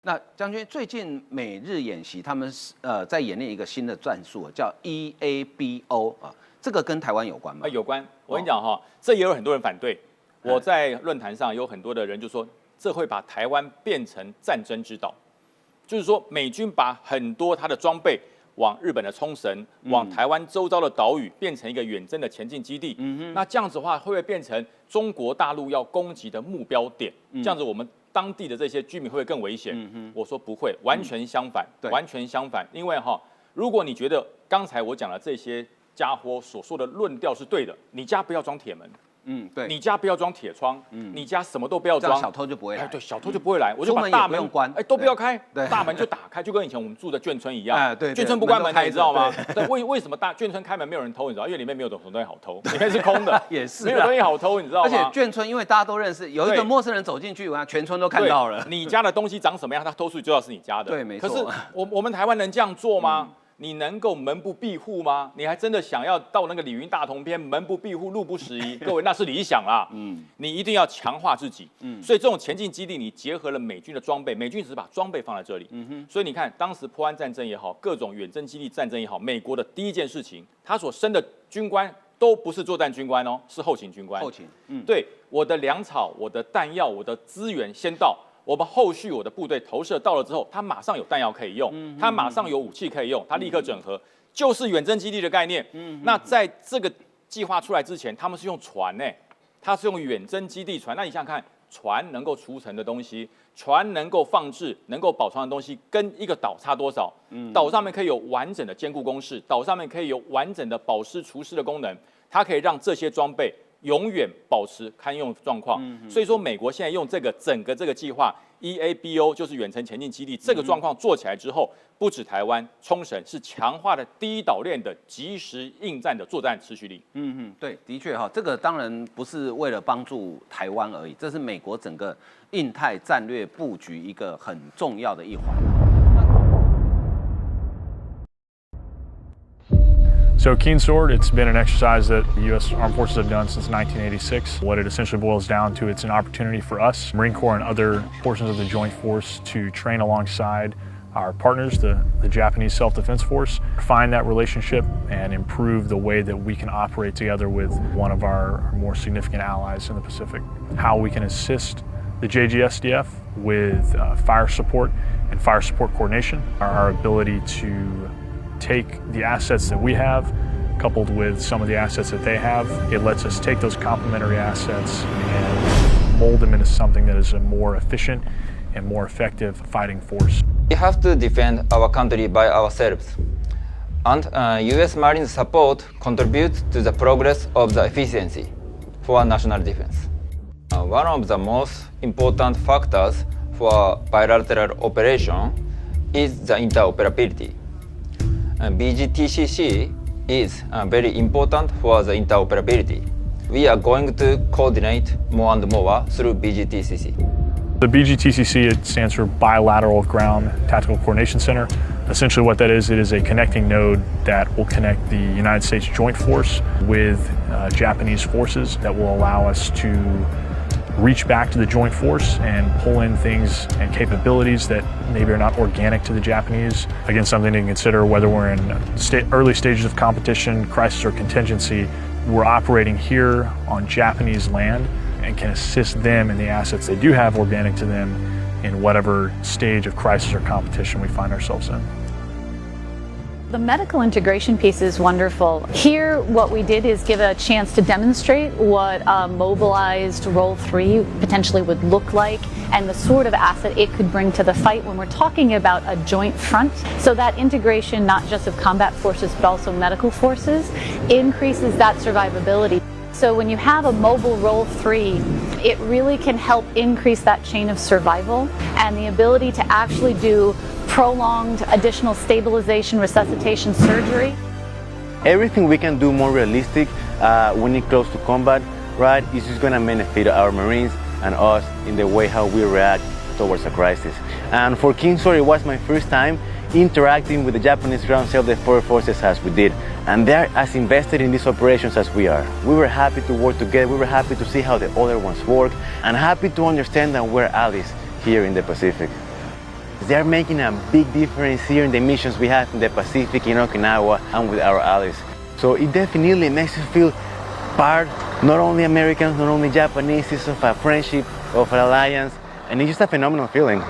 那将军，最近美日演习，他们在演练一个新的战术，叫 Eabo 啊，这个跟台湾有关吗？有关。我跟你讲哈，这也有很多人反对。我在论坛上有很多的人就说，这会把台湾变成战争之岛，就是说美军把很多他的装备往日本的冲绳，往台湾周遭的岛屿变成一个远征的前进基地。那这样子的话，会不会变成中国大陆要攻击的目标点？这样子我们当地的这些居民会不会更危险？我说不会，完全相反，完全相反。因为如果你觉得刚才我讲的这些家伙所说的论调是对的，你家不要装铁门。对，你家不要装铁窗，你家什么都不要装，小偷就不会来。对，小偷就不会来，我就把大门关，都不要开，大门就打开，就跟以前我们住的眷村一样。对，眷村不关门，你知道吗？对，为什么眷村开门没有人偷？你知道，因为里面没有什么东西好偷，里面是空的，也是没有东西好偷，你知道吗？而且眷村因为大家都认识，有一个陌生人走进去，全村都看到了。你家的东西长什么样，他偷出去就知道是你家的。对，没错。可是我们台湾能这样做吗？你能够门不闭户吗？你还真的想要到那个李云大同篇门不闭户路不拾遗？各位那是理想啦。你一定要强化自己。所以这种前进基地，你结合了美军的装备，美军只是把装备放在这里。所以你看，当时波安战争也好，各种远征基地战争也好，美国的第一件事情，他所升的军官都不是作战军官哦，是后勤军官。后勤，对，我的粮草、我的弹药、我的资源先到。我们后续我的部队投射到了之后，他马上有弹药可以用，他马上有武器可以用，他立刻整合，就是远征基地的概念。那在这个计划出来之前，他们是用船呢，他是用远征基地船。那你想想看，船能够储存的东西，船能够放置、能够保存的东西，跟一个岛差多少？岛上面可以有完整的坚固工事，岛上面可以有完整的保湿除湿的功能，它可以让这些装备永远保持堪用状况。所以说，美国现在用整个这个计划 Eabo 就是远程前进基地这个状况做起来之后，不止台湾、冲绳是强化了第一岛链的即时应战的作战持续力。对，的确这个当然不是为了帮助台湾而已，这是美国整个印太战略布局一个很重要的一环。So Keen Sword, it's been an exercise that the U.S. Armed Forces have done since 1986. What it essentially boils down to, it's an opportunity for us, Marine Corps and other portions of the Joint Force, to train alongside our partners, the Japanese Self-Defense Force, find that relationship and improve the way that we can operate together with one of our more significant allies in the Pacific. How we can assist the JGSDF with fire support and fire support coordination, our ability to take the assets that we have, coupled with some of the assets that they have. It lets us take those complementary assets and mold them into something that is a more efficient and more effective fighting force. We have to defend our country by ourselves, and U.S. Marines support contributes to the progress of the efficiency for national defense. One of the most important factors for bilateral operation is the interoperability. BGTCC is very important for the interoperability. We are going to coordinate more and more through BGTCC. The BGTCC, it stands for Bilateral Ground Tactical Coordination Center. Essentially what that is, it is a connecting node that will connect the United States Joint Force with Japanese forces that will allow us to reach back to the Joint Force and pull in things and capabilities that maybe are not organic to the Japanese. Again, something to consider whether we're in early stages of competition, crisis, or contingency. We're operating here on Japanese land and can assist them in the assets they do have organic to them in whatever stage of crisis or competition we find ourselves in. The medical integration piece is wonderful. Here, what we did is give a chance to demonstrate what a mobilized Role 3 potentially would look like and the sort of asset it could bring to the fight when we're talking about a joint front. So that integration, not just of combat forces, but also medical forces, increases that survivability. So when you have a mobile Role 3, it really can help increase that chain of survival and the ability to actually do prolonged additional stabilization, resuscitation surgery. Everything we can do more realistic when it close to combat, right, is just going to benefit our Marines and us in the way how we react towards a crisis. And for Keen Sword, it was my first time interacting with the Japanese ground self-defense forces as we did. And they're as invested in these operations as we are. We were happy to work together, we were happy to see how the other ones work, and happy to understand that we're allies here in the Pacific. They are making a big difference here in the missions we have in the Pacific, in Okinawa, and with our allies. So it definitely makes you feel part, not only Americans, not only Japanese, it's of a friendship, of an alliance, and it's just a phenomenal feeling.